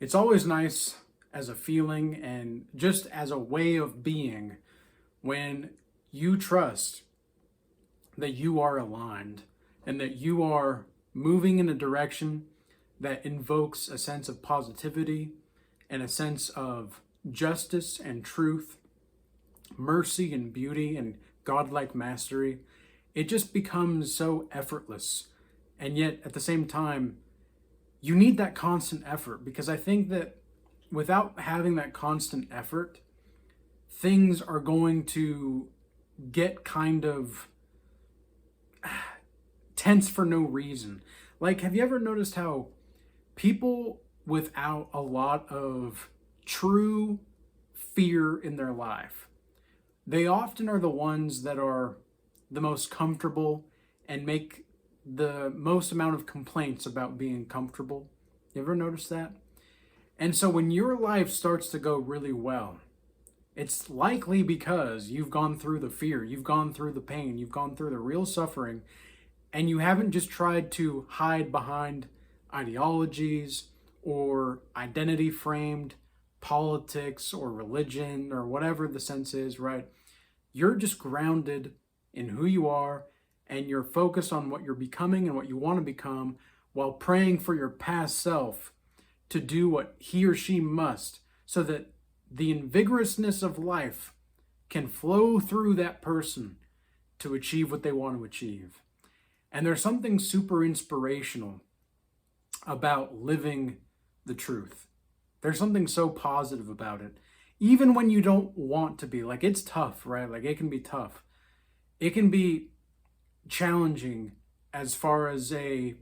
It's always nice as a feeling and just as a way of being when you trust that you are aligned and that you are moving in a direction that invokes a sense of positivity and a sense of justice and truth, mercy and beauty and godlike mastery. It just becomes so effortless. And yet at the same time, you need that constant effort, because I think that without having that constant effort, things are going to get kind of tense for no reason. Like, have you ever noticed how people without a lot of true fear in their life, they often are the ones that are the most comfortable and make the most amount of complaints about being comfortable? You ever notice that? And so when your life starts to go really well, it's likely because you've gone through the fear, you've gone through the pain, you've gone through the real suffering, and you haven't just tried to hide behind ideologies or identity framed politics or religion or whatever the sense is, right? You're just grounded in who you are, and you're focused on what you're becoming and what you want to become, while praying for your past self to do what he or she must, so that the invigorousness of life can flow through that person to achieve what they want to achieve. And there's something super inspirational about living the truth. There's something so positive about it. Even when you don't want to be, like, it's tough, right? Like, it can be tough. It can be challenging as far as a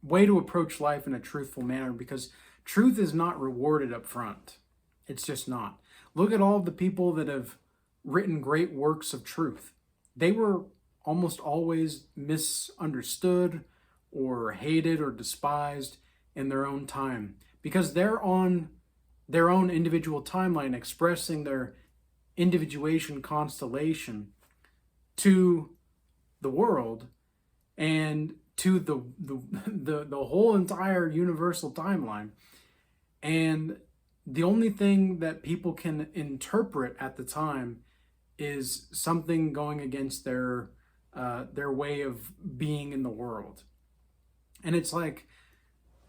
way to approach life in a truthful manner, because truth is not rewarded up front. It's just not. Look at all of the people that have written great works of truth. They were almost always misunderstood or hated or despised in their own time, because they're on their own individual timeline expressing their individuation constellation to the world and to the whole entire universal timeline. And the only thing that people can interpret at the time is something going against their way of being in the world. And it's like,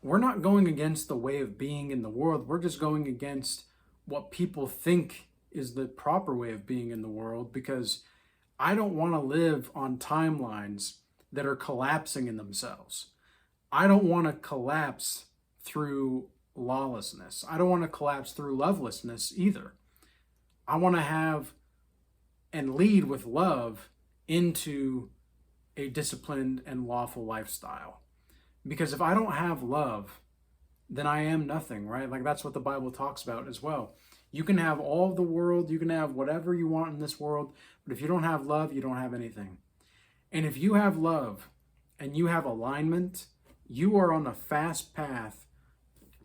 we're not going against the way of being in the world. We're just going against what people think is the proper way of being in the world, because I don't want to live on timelines that are collapsing in themselves. I don't want to collapse through lawlessness. I don't want to collapse through lovelessness either. I want to have and lead with love into a disciplined and lawful lifestyle. Because if I don't have love, then I am nothing, right? Like, that's what the Bible talks about as well. You can have all of the world, you can have whatever you want in this world, but if you don't have love, you don't have anything. And if you have love and you have alignment, you are on a fast path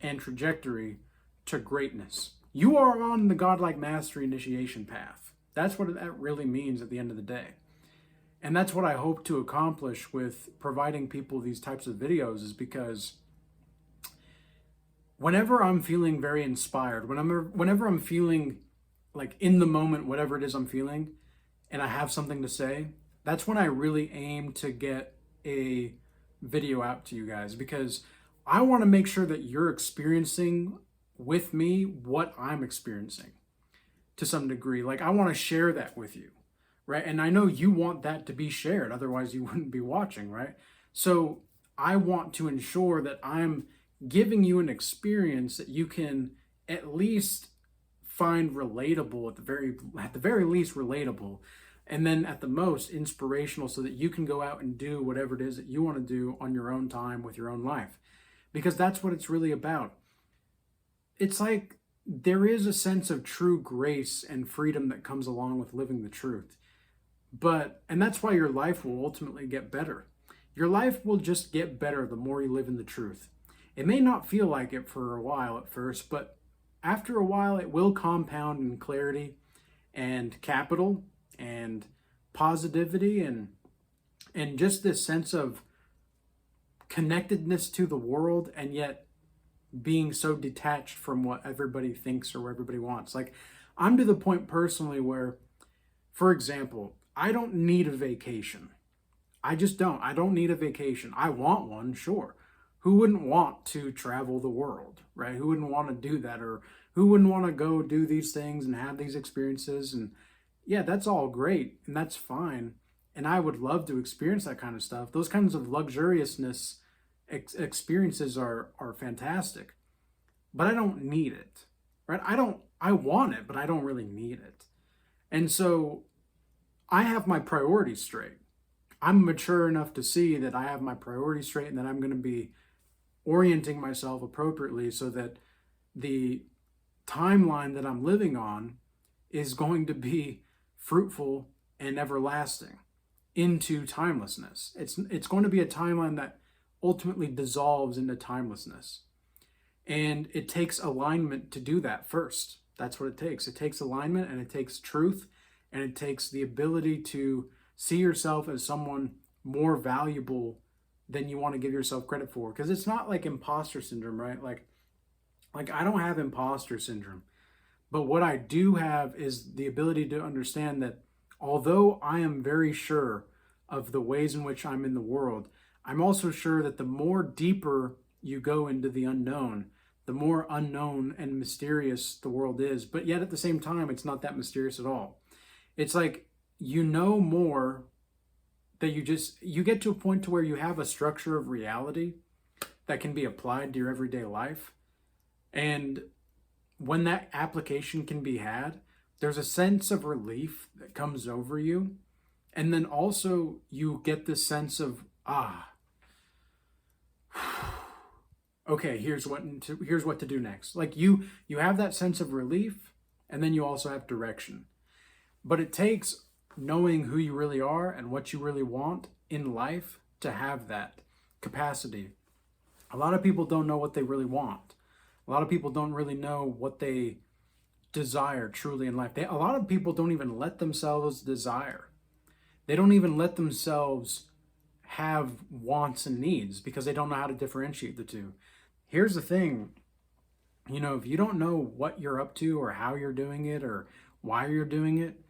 and trajectory to greatness. You are on the godlike mastery initiation path. That's what that really means at the end of the day. And that's what I hope to accomplish with providing people these types of videos, is because whenever I'm feeling very inspired, whenever I'm feeling like in the moment, whatever it is I'm feeling, and I have something to say, that's when I really aim to get a video out to you guys, because I want to make sure that you're experiencing with me what I'm experiencing to some degree. Like, I want to share that with you, right? And I know you want that to be shared, otherwise you wouldn't be watching, right? So I want to ensure that I'm giving you an experience that you can at least find relatable, at the very least relatable, and then at the most inspirational, so that you can go out and do whatever it is that you want to do on your own time with your own life. Because that's what it's really about. It's like there is a sense of true grace and freedom that comes along with living the truth. And that's why your life will ultimately get better. Your life will just get better the more you live in the truth. It may not feel like it for a while at first, but after a while it will compound in clarity and capital and positivity and just this sense of connectedness to the world, and yet being so detached from what everybody thinks or what everybody wants. Like, I'm to the point personally where, for example, I don't need a vacation. I just don't. I don't need a vacation. I want one, sure. Who wouldn't want to travel the world, right? Who wouldn't want to do that? Or who wouldn't want to go do these things and have these experiences? And yeah, that's all great and that's fine. And I would love to experience that kind of stuff. Those kinds of luxuriousness experiences are fantastic, but I don't need it, right? I want it, but I don't really need it. And so I have my priorities straight. I'm mature enough to see that I have my priorities straight and that I'm going to be orienting myself appropriately so that the timeline that I'm living on is going to be fruitful and everlasting into timelessness. It's going to be a timeline that ultimately dissolves into timelessness. And it takes alignment to do that first. That's what it takes. It takes alignment and it takes truth and it takes the ability to see yourself as someone more valuable than you want to give yourself credit for. Because it's not like imposter syndrome, right? Like I don't have imposter syndrome. But what I do have is the ability to understand that although I am very sure of the ways in which I'm in the world, I'm also sure that the more deeper you go into the unknown, the more unknown and mysterious the world is. But yet at the same time, it's not that mysterious at all. It's like you know more that you get to a point to where you have a structure of reality that can be applied to your everyday life. And when that application can be had, there's a sense of relief that comes over you. And then also you get this sense of, okay, here's what to do next. Like you have that sense of relief, and then you also have direction. But it takes knowing who you really are and what you really want in life to have that capacity. A lot of people don't know what they really want. A lot of people don't really know what they desire truly in life. A lot of people don't even let themselves desire. They don't even let themselves have wants and needs because they don't know how to differentiate the two. Here's the thing, if you don't know what you're up to or how you're doing it or why you're doing it,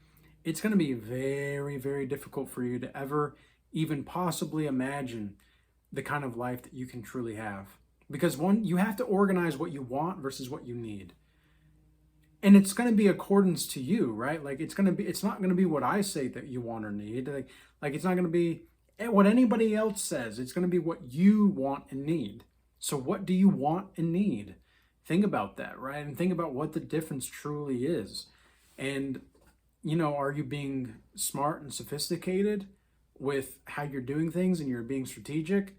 it's going to be very, very difficult for you to ever even possibly imagine the kind of life that you can truly have. Because one, you have to organize what you want versus what you need. And it's going to be accordance to you, right? Like it's not going to be what I say that you want or need. Like it's not going to be what anybody else says. It's going to be what you want and need. So what do you want and need? Think about that, right? And think about what the difference truly is. And, are you being smart and sophisticated with how you're doing things and you're being strategic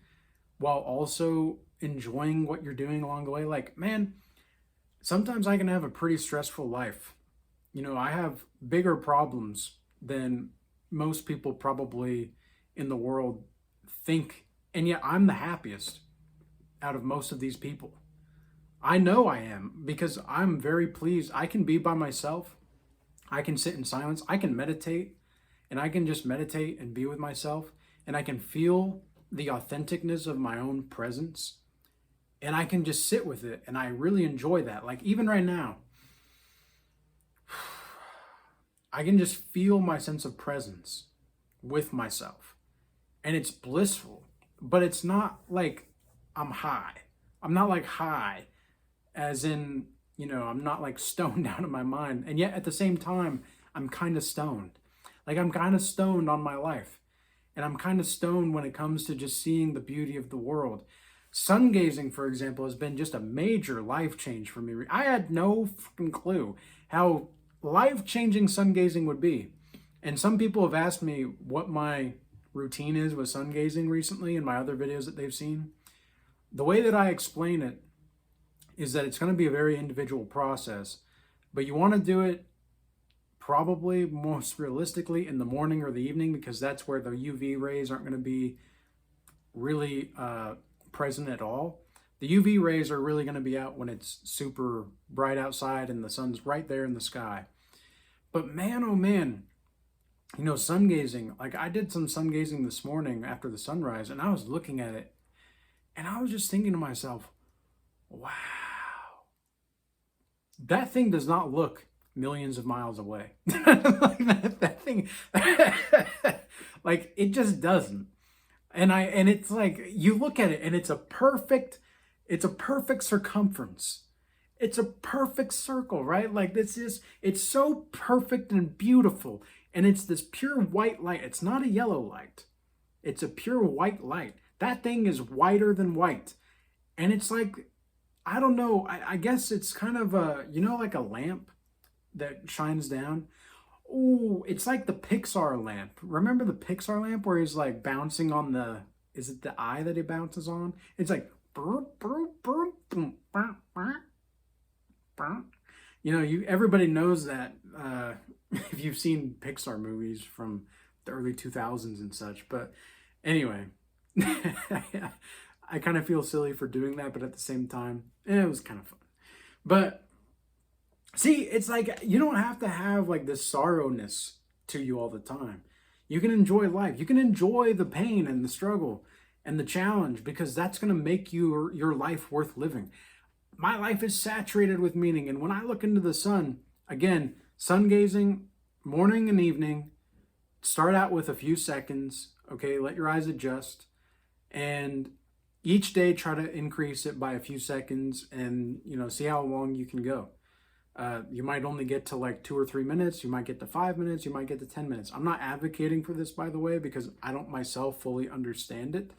while also enjoying what you're doing along the way? Like, man, sometimes I can have a pretty stressful life. I have bigger problems than most people probably in the world think. And yet I'm the happiest out of most of these people. I know I am because I'm very pleased. I can be by myself. I can sit in silence. I can meditate and I can just meditate and be with myself. And I can feel the authenticness of my own presence. And I can just sit with it. And I really enjoy that. Like even right now, I can just feel my sense of presence with myself. And it's blissful. But it's not like I'm high. I'm not like high as in, I'm not like stoned out of my mind. And yet at the same time, I'm kind of stoned. Like I'm kind of stoned on my life. And I'm kind of stoned when it comes to just seeing the beauty of the world. Sungazing, for example, has been just a major life change for me. I had no fucking clue how life-changing sungazing would be. And some people have asked me what my routine is with sungazing recently in my other videos that they've seen. The way that I explain it is that it's going to be a very individual process, but you want to do it probably most realistically in the morning or the evening because that's where the UV rays aren't going to be really present at all. The UV rays are really going to be out when it's super bright outside and the sun's right there in the sky. But man, oh man, sungazing, like I did some sungazing this morning after the sunrise and I was looking at it and I was just thinking to myself, Wow. That thing does not look millions of miles away. Like that thing, like it just doesn't. And it's like you look at it and it's a perfect circumference. It's a perfect circle, right? Like it's so perfect and beautiful. And it's this pure white light. It's not a yellow light. It's a pure white light. That thing is whiter than white. And it's like, I don't know, I guess it's kind of like a lamp that shines down. Ooh, it's like the Pixar lamp. Remember the Pixar lamp where he's like bouncing on is it the eye that he bounces on? It's like, everybody knows that if you've seen Pixar movies from the early 2000s and such. But anyway, I kind of feel silly for doing that, but at the same time, it was kind of fun. But see, it's like you don't have to have like this sorrowness to you all the time. You can enjoy life. You can enjoy the pain and the struggle and the challenge, because that's going to make your life worth living. My life is saturated with meaning. And when I look into the sun, again, sun gazing, morning and evening, start out with a few seconds. Okay, let your eyes adjust. And each day try to increase it by a few seconds, and see how long you can go. You might only get to like 2 or 3 minutes. You might get to 5 minutes. You might get to 10 minutes. I'm not advocating for this, by the way, because I don't myself fully understand it.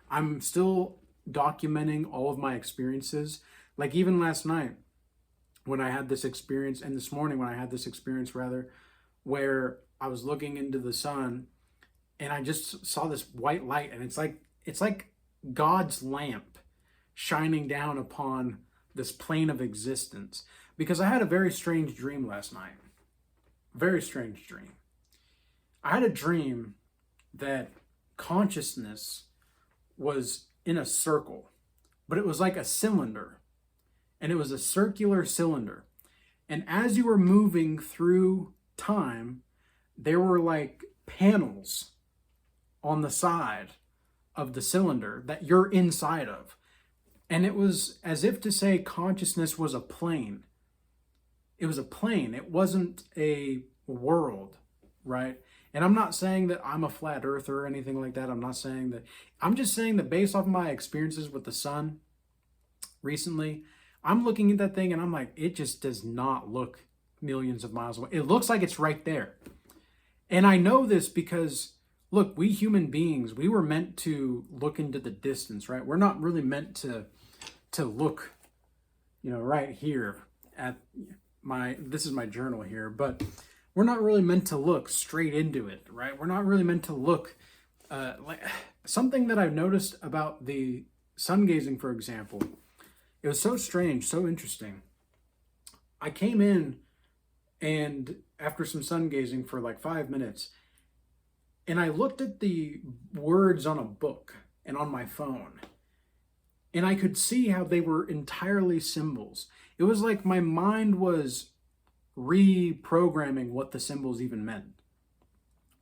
I'm still documenting all of my experiences. Like even last night when I had this experience, and this morning when I had this experience rather, where I was looking into the sun and I just saw this white light, and it's like God's lamp shining down upon this plane of existence. Because I had a very strange dream last night. Very strange dream. I had a dream that consciousness was in a circle, but it was like a cylinder, and it was a circular cylinder. And as you were moving through time, there were like panels on the side of the cylinder that you're inside of. And it was as if to say consciousness was a plane. It was a plane. It wasn't a world, right? And I'm not saying that I'm a flat earther or anything like that. I'm not saying that. I'm just saying that based off my experiences with the sun recently, I'm looking at that thing and I'm like, it just does not look millions of miles away. It looks like it's right there. And I know this because, look, we human beings, we were meant to look into the distance, right? We're not really meant to look, right here at this is my journal here, but we're not really meant to look straight into it, right? We're not really meant to look like something that I've noticed about the sun gazing, for example. It was so strange, so interesting. I came in and after some sun gazing for like 5 minutes, and I looked at the words on a book and on my phone, and I could see how they were entirely symbols. It was like my mind was reprogramming what the symbols even meant.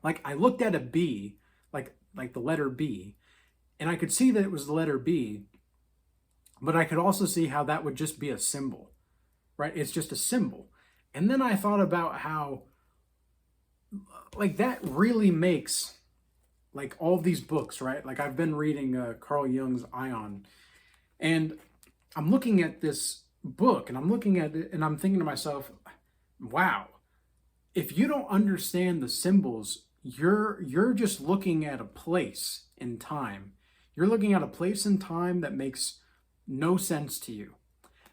Like I looked at a B, like the letter B, and I could see that it was the letter B, but I could also see how that would just be a symbol, right? It's just a symbol. And then I thought about how like that really makes like all these books, right? Like I've been reading Carl Jung's Ion, and I'm looking at this book and I'm looking at it and I'm thinking to myself, wow, if you don't understand the symbols, you're just looking at a place in time. You're looking at a place in time that makes no sense to you.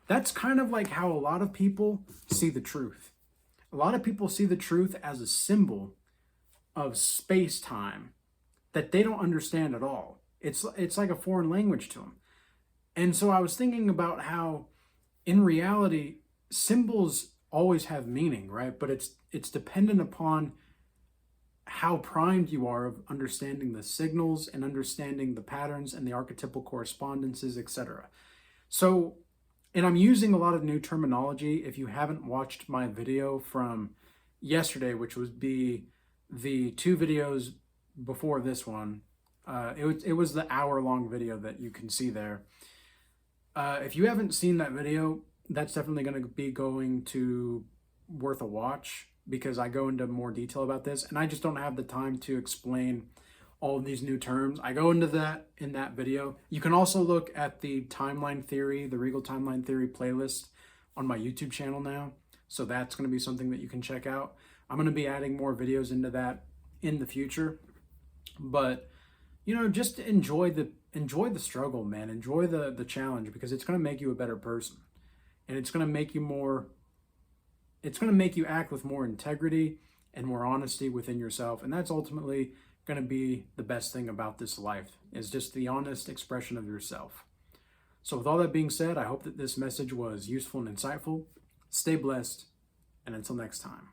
That's kind of like how a lot of people see the truth. A lot of people see the truth as a symbol of space-time that they don't understand at all. It's like a foreign language to them. And so I was thinking about how in reality, symbols always have meaning, right? But it's dependent upon how primed you are of understanding the signals and understanding the patterns and the archetypal correspondences, etc. So, and I'm using a lot of new terminology. If you haven't watched my video from yesterday, which would be the 2 videos before this one, it was the hour-long video that you can see there. If you haven't seen that video, that's definitely going to be going to worth a watch, because I go into more detail about this, and I just don't have the time to explain all of these new terms. I go into that in that video. You can also look at the timeline theory, the Regal timeline theory playlist on my YouTube channel now. So that's going to be something that you can check out. I'm going to be adding more videos into that in the future. But, you know, just enjoy the struggle, man. Enjoy the challenge, because it's going to make you a better person. And it's going to make you act with more integrity and more honesty within yourself. And that's ultimately going to be the best thing about this life, is just the honest expression of yourself. So with all that being said, I hope that this message was useful and insightful. Stay blessed, and until next time.